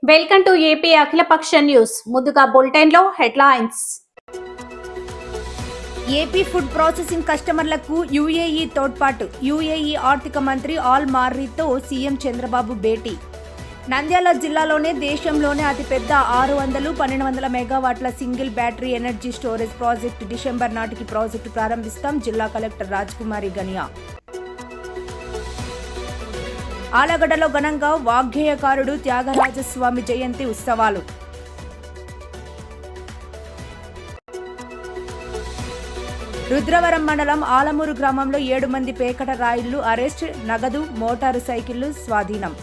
Welcome to AP అఖిలపక్ష news. ముందుగా bulletin లో హెడ్లైన్స్. ఏపీ ఫుడ్ ప్రాసెసింగ్ కస్టమర్లకు యూఏఈ తోడ్పాటు. యూఏఈ ఆర్థిక మంత్రి ఆల్ మార్రీతో సీఎం చంద్రబాబు భేటీ. నంద్యాల జిల్లాలోనే దేశంలోనే అతిపెద్ద 600-1200 మెగావాట్ల single battery energy storage project December నాటికి ప్రాజెక్టు ప్రారంభిస్తాం. జిల్లా కలెక్టర్ రాజ్కుమారి గనియా. ఆలగడ్డలో ఘనంగా వాగ్గేయకారుడు త్యాగరాజస్వామి జయంతి ఉత్సవాలు. రుద్రవరం మండలం ఆలమూరు గ్రామంలో 7 మంది పేకట రాయుళ్లు అరెస్ట్, నగదు, మోటారు సైకిళ్లు స్వాధీనం.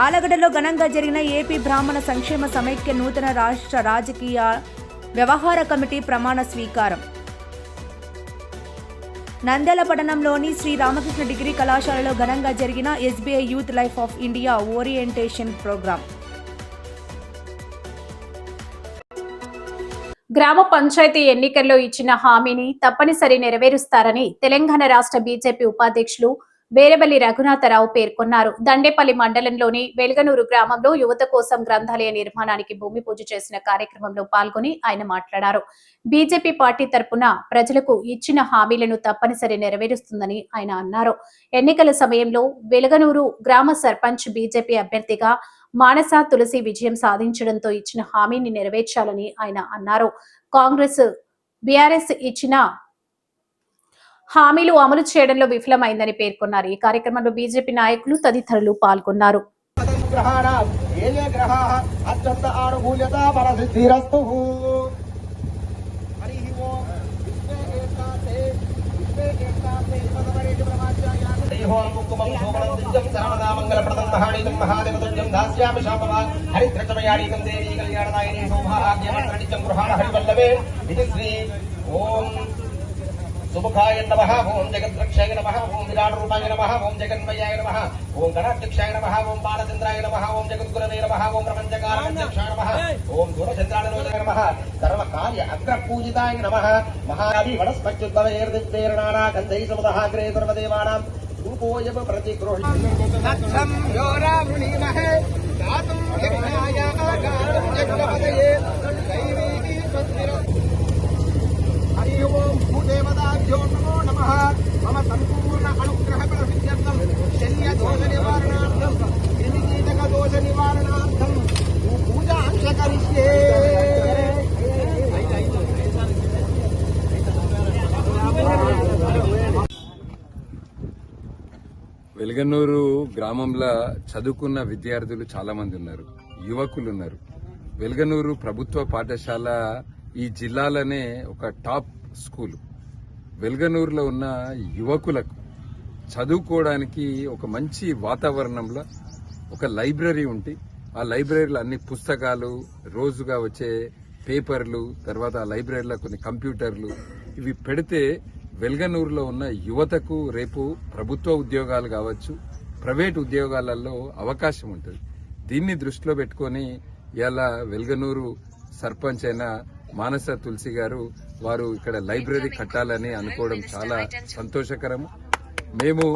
ఆలగడ్డలో ఘనంగా జరిగిన ఏపీ బ్రాహ్మణ సంక్షేమ సమైక్య నూతన రాష్ట్ర రాజకీయ వ్యవహార కమిటీ ప్రమాణ స్వీకారం. నంద్యాల పట్టణంలోని శ్రీ రామకృష్ణ డిగ్రీ కళాశాలలో ఘనంగా జరిగిన SBI youth life of India orientation program. గ్రామ పంచాయతీ ఎన్నికల్లో ఇచ్చిన హామీని తప్పనిసరి నెరవేరుస్తారని తెలంగాణ రాష్ట్ర బీజేపీ ఉపాధ్యక్షులు వేరబల్లి రఘునాథరావు పేర్కొన్నారు. దండేపల్లి మండలంలోని వెల్గనూరు గ్రామంలో యువత కోసం గ్రంథాలయ నిర్మాణానికి భూమి పూజ చేసిన కార్యక్రమంలో పాల్గొని ఆయన మాట్లాడారు. బీజేపీ పార్టీ తరపున ప్రజలకు ఇచ్చిన హామీలను తప్పనిసరి నెరవేరుస్తుందని ఆయన అన్నారు. ఎన్నికల సమయంలో వెలగనూరు గ్రామ సర్పంచ్ బీజేపీ అభ్యర్థిగా మానస తులసి విజయం సాధించడంతో ఇచ్చిన హామీని నెరవేర్చాలని ఆయన అన్నారు. కాంగ్రెస్ బీఆర్ఎస్ ఇచ్చిన హామీలు అమలు చేయడంలో విఫలమైందని పేర్కొన్నారు. ఈ కార్యక్రమంలో బీజేపీ నాయకులు తదితరులు పాల్గొన్నారు. सुमुखाय नमः ओम जगद्रक्षाय नमः ओम विराट रूपाय नमः ओम जगन्मयाय नमः ओम गणाध्यक्षाय नमः ओम बालचंद्राय नमः ओम जगद्गुरवे नमः ओम प्रपंचकाराध्यक्षाय नमः ओम दूरचंद्राय नमः सर्वकार्य अग्रपूजिताय नमः महाकवि वनस्पत्युद्भवैर्दिव्यैर्नाना गन्धैः समुदहाग्रे सर्वदेवानां रूपोऽयं प्रतिगृह्णं योरावृणीमहे दातुं यज्ञाय आकारं यज्ञपतये दैवीः स्वस्तिरः हरि ओम भूदेवताभ्यो नमो नमः मम संपूर्ण अनुग्रह प्रसिद्ध्यर्थं शल्य दोष निवारणार्थं क्रिमिकीटक दोष निवारणार्थं पूजां करिष्ये. వెలగనూరు గ్రామంలో చదువుకున్న విద్యార్థులు చాలా మంది ఉన్నారు, యువకులు ఉన్నారు. వెలగనూరు ప్రభుత్వ పాఠశాల ఈ జిల్లాలోనే ఒక టాప్ స్కూల్. వెల్గనూరులో ఉన్న యువకులకు చదువుకోవడానికి ఒక మంచి వాతావరణంలో ఒక లైబ్రరీ ఉంటే ఆ లైబ్రరీలో అన్ని పుస్తకాలు, రోజుగా వచ్చే పేపర్లు, తర్వాత ఆ లైబ్రరీలో కొన్ని కంప్యూటర్లు ఇవి పెడితే వెల్గనూరులో ఉన్న యువతకు రేపు ప్రభుత్వ ఉద్యోగాలు కావచ్చు, ప్రైవేట్ ఉద్యోగాలలో అవకాశం ఉంటుంది. దీన్ని దృష్టిలో పెట్టుకొని ఇలా వెల్గనూరు సర్పంచ్ అయిన మానస తులసి గారు వారు ఇక్కడ లైబ్రరీ కట్టాలని అనుకోవడం చాలా సంతోషకరము. మేము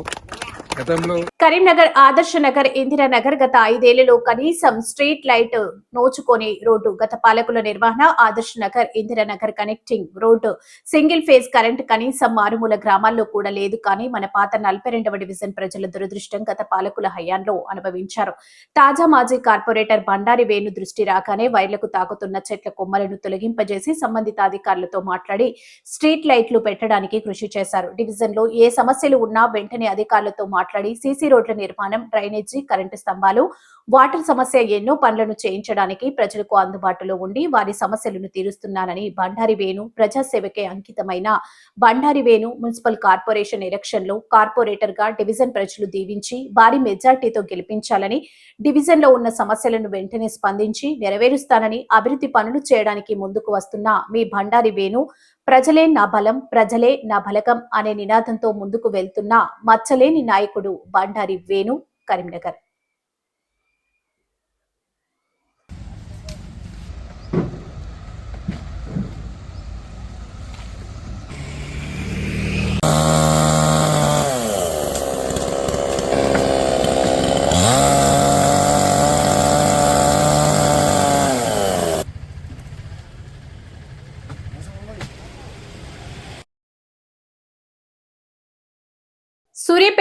గతంలో కరీంనగర్ ఆదర్శ నగర్, ఇందిరానగర్ గత 5 ఏళ్లలో కనీసం స్ట్రీట్ లైట్ నోచుకొని రోడ్డు. గత పాలకుల నిర్వహణ ఆదర్శ Nagar, Indiranagar connecting road, single phase current కనీసం మారుమూల గ్రామాల్లో కూడా లేదు. కానీ మన పాత 42వ డివిజన్ ప్రజల దురదృష్టం గత పాలకుల హయాంలో అనుభవించారు. తాజా మాజీ కార్పొరేటర్ బండారి వేణు దృష్టి రాగానే వైర్లకు తాకుతున్న చెట్ల కొమ్మలను తొలగింపజేసి సంబంధిత అధికారులతో మాట్లాడి స్ట్రీట్ లైట్లు పెట్టడానికి కృషి చేశారు. డివిజన్ లో ఏ సమస్యలు ఉన్నా వెంటనే అధికారులతో మాట్లాడి సీసీ రోడ్ల నిర్మాణం, డ్రైనేజీ, కరెంటు స్తంభాలు, వాటర్ సమస్య ఎన్నో పనులను చేయించడానికి ప్రజలకు అందుబాటులో ఉండి వారి సమస్యలను తీరుస్తున్నానని బండారి వేణు ప్రజాసేవకే అంకితమైన Bandari Venu municipal corporation election లో కార్పొరేటర్ గా డివిజన్ ప్రజలు దీవించి భారీ మెజార్టీతో గెలిపించాలని, డివిజన్ లో ఉన్న సమస్యలను వెంటనే స్పందించి నెరవేరుస్తానని, అభివృద్ధి పనులు చేయడానికి ముందుకు వస్తున్న మీ బండారి వేణు ప్రజలే నా బలం, ప్రజలే నా బలగం అనే నినాదంతో ముందుకు వెళ్తున్న మచ్చలేని నాయకుడు బండారి వేణు, కరీంనగర్.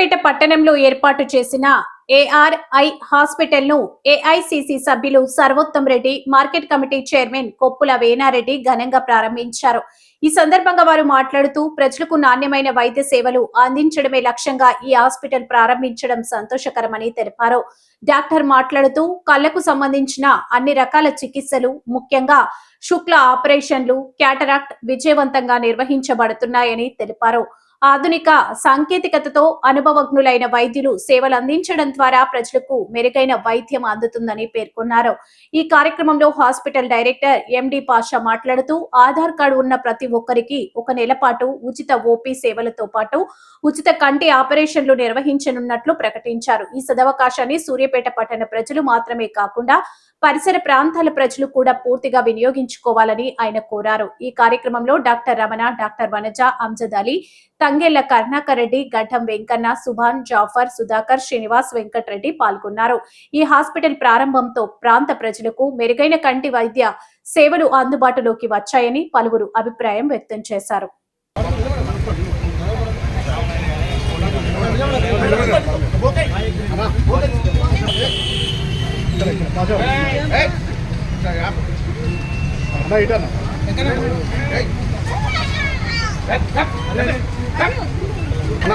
సూర్యాపేట పట్టణంలో ఏర్పాటు చేసిన ఏఆర్ఐ హాస్పిటల్ ను ఏఐసిసి సభ్యులు Sarvottam Reddy, market committee chairman Koppula Venareddy ఘనంగా ప్రారంభించారు. ఈ సందర్భంగా వారు మాట్లాడుతూ ప్రజలకు నాణ్యమైన వైద్య సేవలు అందించడమే లక్ష్యంగా ఈ హాస్పిటల్ ప్రారంభించడం సంతోషకరమని తెలిపారు. డాక్టర్ మాట్లాడుతూ కళ్లకు సంబంధించిన అన్ని రకాల చికిత్సలు, ముఖ్యంగా శుక్ల ఆపరేషన్లు, క్యాటరాక్ట్ విజయవంతంగా నిర్వహించబడుతున్నాయని తెలిపారు. ఆధునిక సాంకేతికతతో అనుభవజ్ఞులైన వైద్యులు సేవలు అందించడం ద్వారా ప్రజలకు మెరుగైన వైద్యం అందుతుందని పేర్కొన్నారు. ఈ కార్యక్రమంలో హాస్పిటల్ డైరెక్టర్ ఎండి పాషా మాట్లాడుతూ ఆధార్ కార్డు ఉన్న ప్రతి ఒక్కరికి 1 నెల పాటు ఉచిత ఓపీ సేవలతో పాటు ఉచిత కంటి ఆపరేషన్లు నిర్వహించనున్నట్లు ప్రకటించారు. ఈ సదవకాశాన్ని సూర్యాపేట పట్టణ ప్రజలు మాత్రమే కాకుండా పరిసర ప్రాంతాల ప్రజలు కూడా పూర్తిగా వినియోగించుకోవాలని ఆయన కోరారు. ఈ కార్యక్రమంలో డాక్టర్ రమణ, డాక్టర్ వనజ, అంజద్ అలీ, తంగెళ్ల కరుణాకర్ రెడ్డి, గడ్డం వెంకన్న, సుభాన్, జాఫర్, సుధాకర్, శ్రీనివాస్, వెంకటరెడ్డి పాల్గొన్నారు. ఈ హాస్పిటల్ ప్రారంభంతో ప్రాంత ప్రజలకు మెరుగైన కంటి వైద్య సేవలు అందుబాటులోకి వచ్చాయని పలువురు అభిప్రాయం వ్యక్తం చేశారు.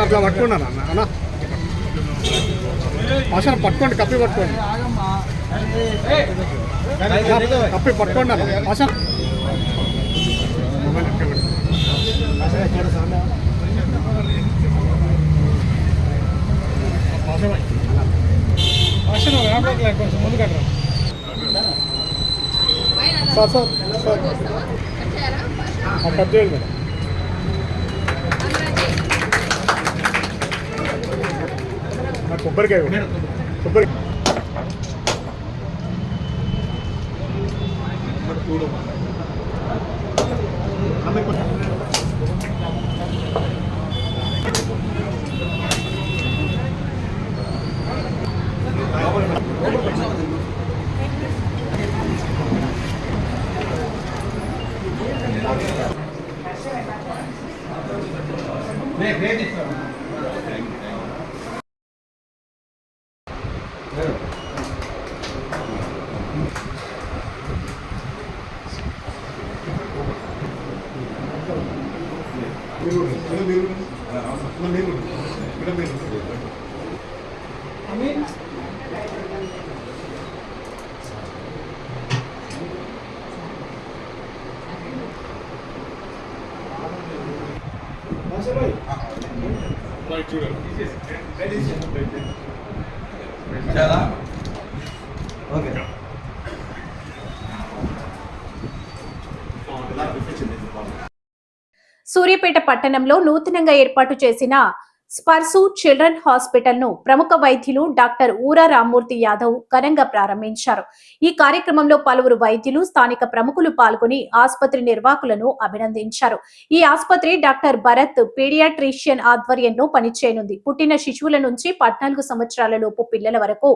అట్లా పట్టుకోండి అన్న అసలు పట్టుకోండి, కప్పి పట్టుకోండి, కప్పి పట్టుకోండి అన్న అసలు కొంచెం ముందు కట్టరా సార్ కట్ చేయండి మేడం. కొబ్బరికాయ కొబ్బరి సూర్యాపేట పట్టణంలో నూతనంగా ఏర్పాటు చేసిన స్పర్శు చిల్డ్రన్ హాస్పిటల్ ను ప్రముఖ వైద్యులు డాక్టర్ ఊరా రామ్మూర్తి యాదవ్ ఘనంగా ప్రారంభించారు. ఈ కార్యక్రమంలో పలువురు వైద్యులు, స్థానిక ప్రముఖులు పాల్గొని ఆసుపత్రి నిర్వాహకులను అభినందించారు. ఈ ఆసుపత్రి డాక్టర్ భరత్ పీడియాట్రిషియన్ ఆధ్వర్యంలో పనిచేయనుంది. పుట్టిన శిశువుల నుంచి 14 సంవత్సరాల లోపు పిల్లల వరకు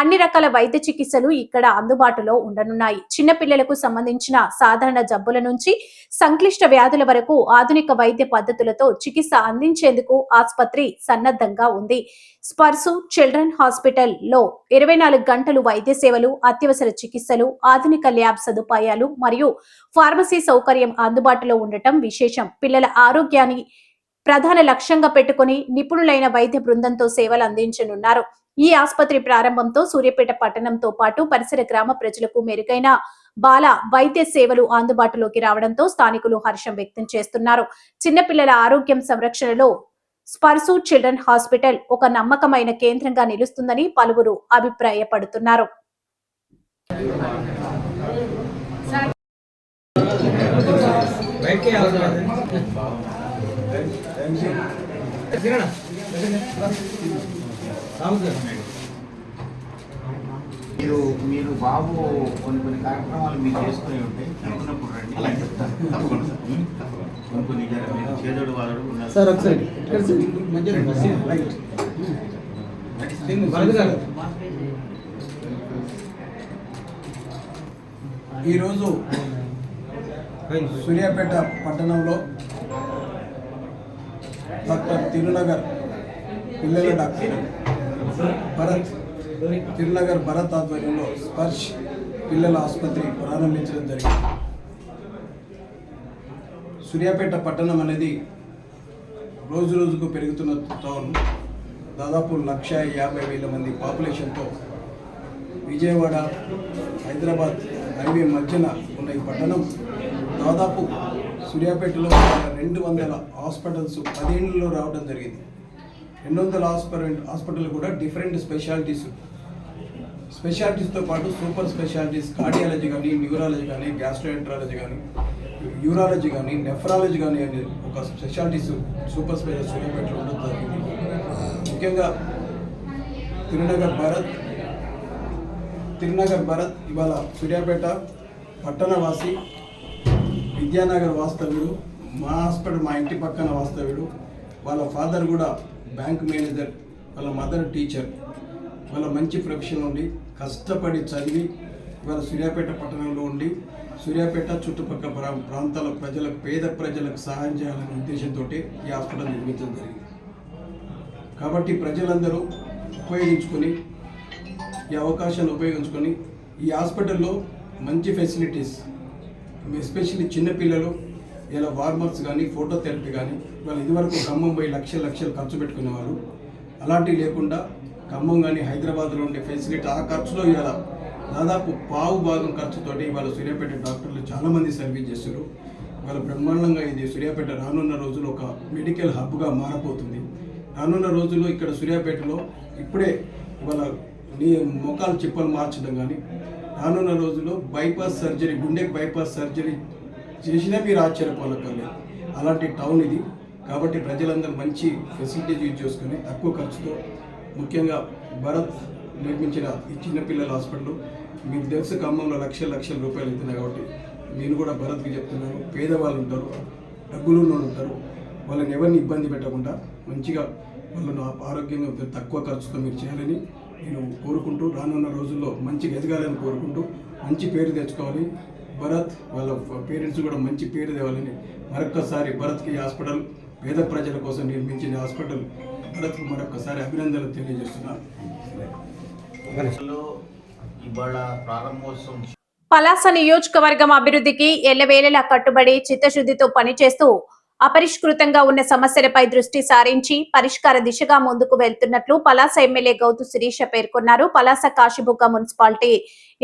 అన్ని రకాల వైద్య చికిత్సలు ఇక్కడ అందుబాటులో ఉండనున్నాయి. చిన్న పిల్లలకు సంబంధించిన సాధారణ జబ్బుల నుంచి సంక్లిష్ట వ్యాధుల వరకు ఆధునిక వైద్య పద్ధతులతో చికిత్స అందించేందుకు ఆసుపత్రి సన్నద్ధంగా ఉంది. స్పర్శు చిల్డ్రన్ హాస్పిటల్ లో 24 గంటలు వైద్య సేవలు, అత్యవసర చికిత్సలు, ఆధునిక ల్యాబ్ సదుపాయాలు మరియు ఫార్మసీ సౌకర్యం అందుబాటులో ఉండటం విశేషం. పిల్లల ఆరోగ్యాన్ని ప్రధాన లక్ష్యంగా పెట్టుకుని నిపుణులైన వైద్య బృందంతో సేవలు అందించనున్నారు. ఈ ఆసుపత్రి ప్రారంభంతో సూర్యాపేట పట్టణంతో పాటు పరిసర గ్రామ ప్రజలకు మెరుగైన బాల వైద్య సేవలు అందుబాటులోకి రావడంతో స్థానికులు హర్షం వ్యక్తం చేస్తున్నారు. చిన్నపిల్లల ఆరోగ్యం సంరక్షణలో స్పర్శు చిల్డ్రన్ హాస్పిటల్ ఒక నమ్మకమైన కేంద్రంగా నిలుస్తుందని పలువురు అభిప్రాయపడుతున్నారు. మీరు బాబు కొన్ని కార్యక్రమాలు మీరు చేసుకుని ఉంటే అనుకున్నప్పుడు రండి, అలా చెప్తాను. తప్పకుండా కొన్ని చేదోడు వాళ్ళు ఉన్నారు సార్. ఒకసారి ఈరోజు సూర్యాపేట పట్టణంలో డాక్టర్ తిరునగర్ పిల్లల డాక్టర్ భరత్ తిరునగర్ భరత్ ఆధ్వర్యంలో స్పర్శ్ పిల్లల ఆసుపత్రి ప్రారంభించడం జరిగింది. సూర్యాపేట పట్టణం అనేది రోజు రోజుకు పెరుగుతున్న టౌన్. దాదాపు 150,000 మంది పాపులేషన్తో విజయవాడ హైదరాబాద్ హైవే మధ్యన ఉన్న ఈ పట్టణం దాదాపు సూర్యాపేటలో 200 హాస్పిటల్స్ 10 ఏళ్లలో రావడం జరిగింది. 200 హాస్పిటల్ కూడా డిఫరెంట్ స్పెషాలిటీస్తో పాటు సూపర్ స్పెషాలిటీస్ కార్డియాలజీ కానీ, న్యూరాలజీ కానీ, గ్యాస్ట్రోఎంట్రాలజీ కానీ, యూరాలజీ కానీ, నెఫ్రాలజీ కానీ అనే ఒక స్పెషాలిటీస్ సూపర్ స్పెషాలిటీ సూర్యాపేటలో ఉండడం జరిగింది. ముఖ్యంగా తిరునగర్ భరత్ ఇవాళ సూర్యాపేట పట్టణవాసి, విద్యానగర్ వాస్తవ్యుడు, మా హాస్పిటల్ మా ఇంటి పక్కన వాస్తవ్యుడు. వాళ్ళ ఫాదర్ కూడా బ్యాంక్ మేనేజర్, వాళ్ళ మదర్ టీచర్. వాళ్ళ మంచి ప్రొఫెషన్ ఉండి కష్టపడి చదివి ఇవాళ సూర్యాపేట పట్టణంలో ఉండి సూర్యాపేట చుట్టుపక్కల ప్రాంతాల ప్రజలకు, పేద ప్రజలకు సహాయం చేయాలనే ఉద్దేశంతో ఈ హాస్పిటల్ నిర్మించడం జరిగింది. కాబట్టి ప్రజలందరూ ఉపయోగించుకొని ఈ అవకాశాన్ని ఉపయోగించుకొని ఈ హాస్పిటల్లో మంచి ఫెసిలిటీస్, ఎస్పెషల్లీ చిన్నపిల్లలు ఇలా వార్మర్స్ కానీ, ఫోటోథెరపీ కానీ, వాళ్ళు ఇదివరకు ఖమ్మం పోయి లక్షలు ఖర్చు పెట్టుకునేవాళ్ళు. అలాంటివి లేకుండా ఖమ్మం కానీ హైదరాబాద్లో ఉండే ఫెసిలిటీ ఆ ఖర్చులో ఇవాళ దాదాపు పావు భాగం ఖర్చుతోటి ఇవాళ సూర్యాపేట డాక్టర్లు చాలామంది సర్వీస్ చేస్తారు. ఇవాళ బ్రహ్మాండంగా ఇది సూర్యాపేట రానున్న రోజుల్లో ఒక మెడికల్ హబ్గా మారబోతుంది. రానున్న రోజుల్లో ఇక్కడ సూర్యాపేటలో ఇప్పుడే ఇవాళ మోకాలు చిప్పలు మార్చడం కానీ, రానున్న రోజుల్లో బైపాస్ సర్జరీ, గుండెకి బైపాస్ సర్జరీ చేసినా మీరు ఆశ్చర్యపోనక్కర్లేదు. అలాంటి టౌన్ ఇది. కాబట్టి ప్రజలందరూ మంచి ఫెసిలిటీస్ యూజ్ చేసుకుని తక్కువ ఖర్చుతో, ముఖ్యంగా భరత్ నిర్మించిన ఈ చిన్నపిల్లల హాస్పిటల్ మీకు తెలుసు ఖమ్మంలో లక్షల రూపాయలు అవుతున్నాయి. కాబట్టి నేను కూడా భరత్కి చెప్తున్నాను, పేదవాళ్ళు ఉంటారు, డబ్బులు ఉంటారు, వాళ్ళని ఎవరిని ఇబ్బంది పెట్టకుండా మంచిగా వాళ్ళను ఆరోగ్యంగా తక్కువ ఖర్చుతో మీరు చేయాలని నేను కోరుకుంటూ, రానున్న రోజుల్లో మంచి ఎదగాలని కోరుకుంటూ, మంచి పేరు తెచ్చుకోవాలి. భరత్ వాళ్ళ పేరెంట్స్ కూడా మంచి పేరు తేవాలని మరొక్కసారి భరత్కి హాస్పిటల్, పేద ప్రజల కోసం నిర్మించిన హాస్పిటల్ భరత్కు మరొక్కసారి అభినందనలు తెలియజేస్తున్నాను. ఇవాళ ప్రారంభోత్సవం పలాస నియోజకవర్గం అభివృద్ధికి ఎల్లవేళలా కట్టుబడి చిత్తశుద్ధితో పనిచేస్తూ అపరిష్కృతంగా ఉన్న సమస్యలపై దృష్టి సారించి పరిష్కార దిశగా ముందుకు వెళ్తున్నట్లు పలాస ఎమ్మెల్యే గౌతు శిరీష పేర్కొన్నారు. పలాస కాశీబుగ్గ మున్సిపాలిటీ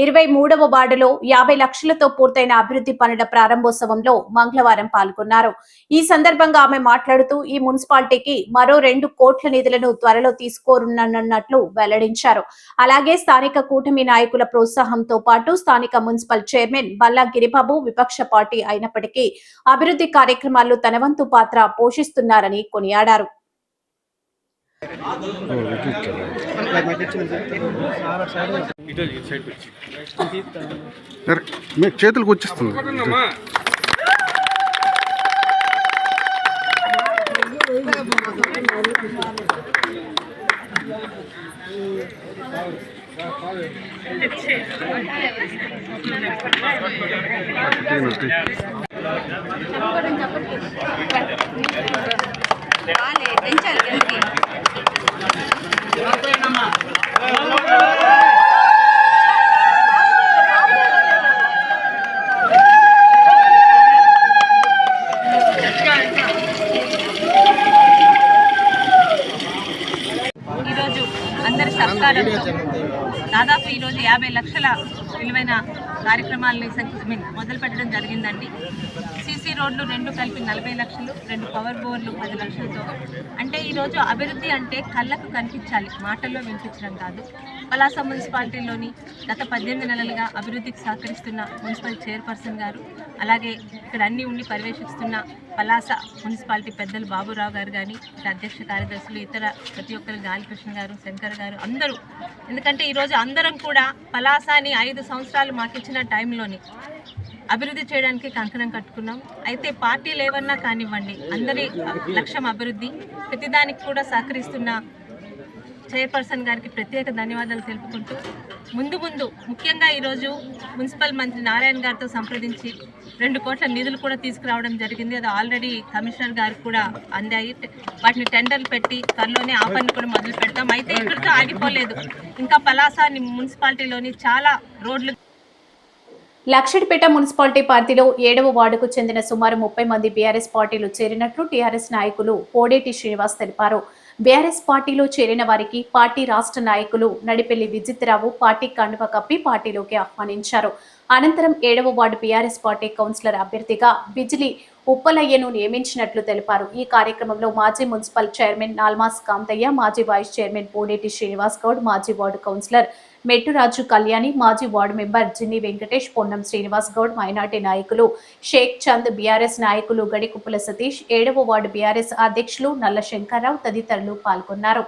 23వ వార్డులో 50 లక్షలతో పూర్తయిన అభివృద్ధి పనుల ప్రారంభోత్సవంలో మంగళవారం పాల్గొన్నారు. ఈ సందర్భంగా ఆమె మాట్లాడుతూ ఈ మున్సిపాలిటీకి మరో 2 కోట్ల నిధులను త్వరలో తీసుకోనున్నట్లు వెల్లడించారు. అలాగే స్థానిక కూటమి నాయకుల ప్రోత్సాహంతో పాటు స్థానిక మున్సిపల్ చైర్మన్ బల్లా గిరిబాబు విపక్ష పార్టీ అయినప్పటికీ అభివృద్ధి కార్యక్రమాల్లో తన వంతు పాత్ర పోషిస్తున్నారని కొనియాడారు. చేతులకు వచ్చేస్తుంది. ఈరోజు అందరి సహకారంతో దాదాపు ఈరోజు 50 లక్షల విలువైన కార్యక్రమాలని మొదలు పెట్టడం జరిగిందండి. సీసీ రోడ్లు 2 కలిపి 40 లక్షలు, 2 పవర్ బోర్లు 10 లక్షలతో. అంటే ఈరోజు అభివృద్ధి అంటే కళ్ళకు కనిపించాలి, మాటల్లో వినిపించడం కాదు. పలాస మున్సిపాలిటీలోని గత 18 నెలలుగా అభివృద్ధికి సహకరిస్తున్న మున్సిపల్ చైర్పర్సన్ గారు, అలాగే ఇక్కడ అన్ని ఉండి పర్యవేక్షిస్తున్న పలాస మున్సిపాలిటీ పెద్దలు బాబురావు గారు కానీ, అధ్యక్ష కార్యదర్శులు, ఇతర ప్రతి ఒక్కరు, గాలికృష్ణ గారు, శంకర్ గారు, అందరూ. ఎందుకంటే ఈరోజు అందరం కూడా పలాసని 5 సంవత్సరాలు మాకు ఇచ్చిన టైంలోని అభివృద్ధి చేయడానికి కంకణం కట్టుకున్నాం. అయితే పార్టీలు ఏమన్నా కానివ్వండి, అందరి లక్ష్యం అభివృద్ధి. ప్రతిదానికి కూడా సహకరిస్తున్న చైర్పర్సన్ గారికి ప్రత్యేక ధన్యవాదాలు తెలుపుకుంటూ ముందు ముఖ్యంగా ఈరోజు మున్సిపల్ మంత్రి నారాయణ గారితో సంప్రదించి 2 కోట్ల నిధులు కూడా తీసుకురావడం జరిగింది. అది ఆల్రెడీ కమిషనర్ గారికి కూడా అందాయి. వాటిని టెండర్లు పెట్టి త్వరలోనే ఆ పని కూడా మొదలు పెడతాం. అయితే ఇక్కడితో ఆగిపోలేదు. ఇంకా పలాస మున్సిపాలిటీలోని చాలా రోడ్లు లక్షడిపేట మున్సిపాలిటీ పరిధిలో 7వ వార్డుకు చెందిన సుమారు 30 మంది బీఆర్ఎస్ పార్టీలో చేరినట్లు టీఆర్ఎస్ నాయకులు పోడేటి శ్రీనివాస్ తెలిపారు. బీఆర్ఎస్ పార్టీలో చేరిన వారికి పార్టీ రాష్ట్ర నాయకులు నడిపెల్లి విజిత్రావు పార్టీ కండువ కప్పి పార్టీలోకి ఆహ్వానించారు. అనంతరం 7వ వార్డు బీఆర్ఎస్ పార్టీ కౌన్సిలర్ అభ్యర్థిగా బిజిలి ఉప్పలయ్యను నియమించినట్లు తెలిపారు. ఈ కార్యక్రమంలో మాజీ మున్సిపల్ చైర్మన్ నాల్మాస్ కాంతయ్య, మాజీ వైస్ చైర్మన్ పోడేటి శ్రీనివాస్ గౌడ్, మాజీ వార్డు కౌన్సిలర్ మెట్టురాజు కళ్యాణి, మాజీ ward member జిన్ని Venkatesh, Ponnam Srinivas Goud, minority నాయకులు షేక్ చంద్, బీఆర్ఎస్ నాయకులు గడికుప్పుల సతీష్, 7వ వార్డు బీఆర్ఎస్ అధ్యక్షులు నల్ల శంకర్రావు తదితరులు పాల్గొన్నారు.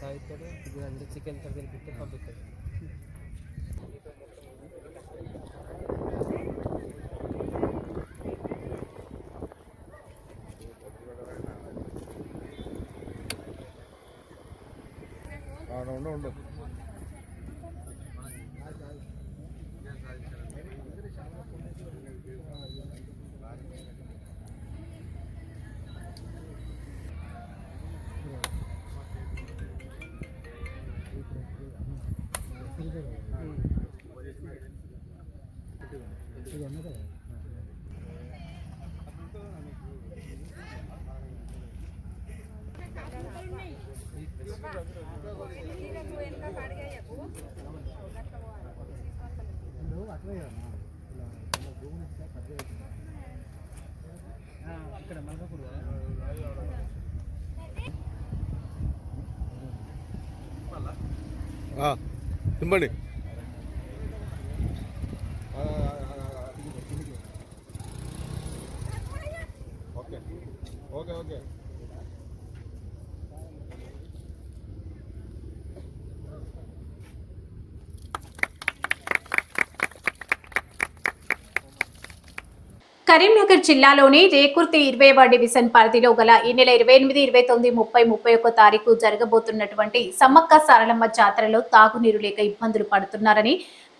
సాగుతాడు ఇది చికెన్ తరగతి పెట్టి పంపిస్తాడు. ఉండదు ఇక్కడ మల్కాపూర్ తింపండి. ఓకే ఓకే కరీంనగర్ జిల్లాలోని రేకుర్తి 20వ డివిజన్ పరిధిలో గల ఈ నెల 28, 29, 30, 31 తారీఖు జరగబోతున్నటువంటి సమ్మక్క సారలమ్మ జాతరలో తాగునీరు లేక ఇబ్బందులు పడుతున్నారని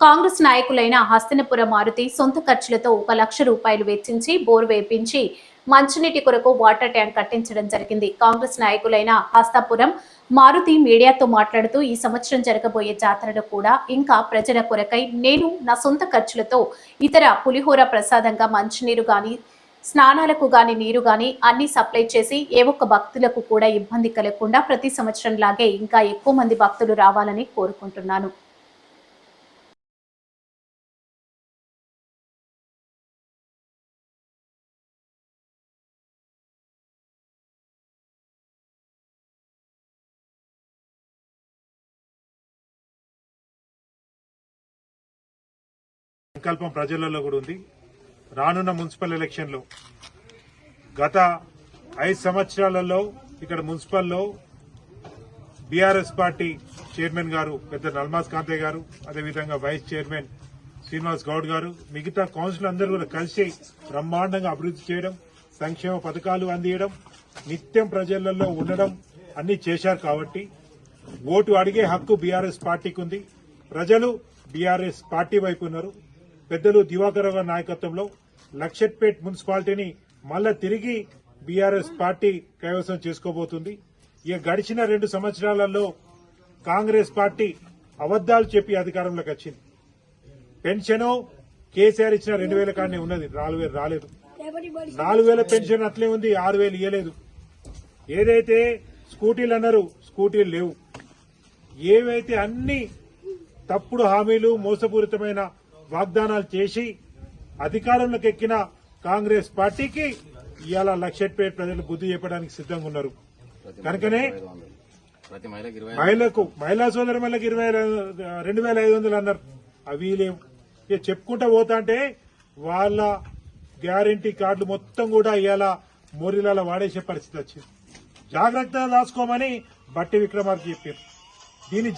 కాంగ్రెస్ నాయకులైన హస్తినపుర మారుతి సొంత ఖర్చులతో 1 లక్ష రూపాయలు వెచ్చించి బోర్ వేపించి మంచినీటి కొరకు వాటర్ ట్యాంక్ కట్టించడం జరిగింది. కాంగ్రెస్ నాయకులైన హస్తాపురం మారుతి మీడియాతో మాట్లాడుతూ ఈ సంవత్సరం జరగబోయే జాతరలో కూడా ఇంకా ప్రజల కొరకై నేను నా సొంత ఖర్చులతో ఇతర పులిహోర ప్రసాదంగా మంచినీరు గాని స్నానాలకు గాని నీరు గాని అన్ని సప్లై చేసి ఏ ఒక్క భక్తులకు కూడా ఇబ్బంది కలగకుండా ప్రతి సంవత్సరం లాగే ఇంకా ఎక్కువ మంది భక్తులు రావాలని కోరుకుంటున్నాను. సంకల్పం ప్రజలలో కూడా ఉంది. రానున్న మున్సిపల్ ఎలక్షన్లో గత 5 సంవత్సరాలలో ఇక్కడ మున్సిపల్లో బీఆర్ఎస్ పార్టీ చైర్మన్ గారు పెద్ద నల్మాస్ కాంతయ్య గారు, అదేవిధంగా వైస్ చైర్మన్ శ్రీనివాస్ గౌడ్ గారు, మిగతా కౌన్సిల్ అందరూ కూడా కలిసి బ్రహ్మాండంగా అభివృద్ధి చేయడం, సంక్షేమ పథకాలు అందియడం, నిత్యం ప్రజలలో ఉండడం అన్ని చేశారు. కాబట్టి ఓటు అడిగే హక్కు బీఆర్ఎస్ పార్టీకి ఉంది. ప్రజలు బీఆర్ఎస్ పార్టీ వైపు ఉన్నారు. పెద్దలు దివాకర్ గారి నాయకత్వంలో లక్షట్పేట్ మున్సిపాలిటీని మళ్ళా తిరిగి బీఆర్ఎస్ పార్టీ కైవసం చేసుకోబోతుంది. ఇక గడిచిన 2 సంవత్సరాలలో కాంగ్రెస్ పార్టీ అబద్దాలు చెప్పి అధికారంలోకి వచ్చింది. పెన్షన్ కేసీఆర్ ఇచ్చిన 2000 కాడనే ఉన్నది, 4000 రాలేదు. 4000 పెన్షన్ అట్లే ఉంది, 6000 ఇవ్వలేదు. ఏదైతే స్కూటీలు అన్నారు, స్కూటీలు లేవు. ఏవైతే అన్ని తప్పుడు హామీలు, మోసపూరితమైన వాగ్దానాలు చేసి అధికారంలోకి ఎక్కిన కాంగ్రెస్ పార్టీకి ఇవాళ లక్షపేట ప్రజలు బుద్ధి చెప్పడానికి సిద్ధంగా ఉన్నారు. కనుకనే మహిళా సోదరి మహిళకి 2,500 అన్నారు. అవి లేవు. ఇక చెప్పుకుంటా పోతా అంటే వాళ్ళ గ్యారంటీ కార్డులు మొత్తం కూడా ఇవాళ మోరీలలో వాడేసే పరిస్థితి వచ్చింది. జాగ్రత్తగా దాచుకోమని బట్టి విక్రమార్క చెప్పారు. దీన్ని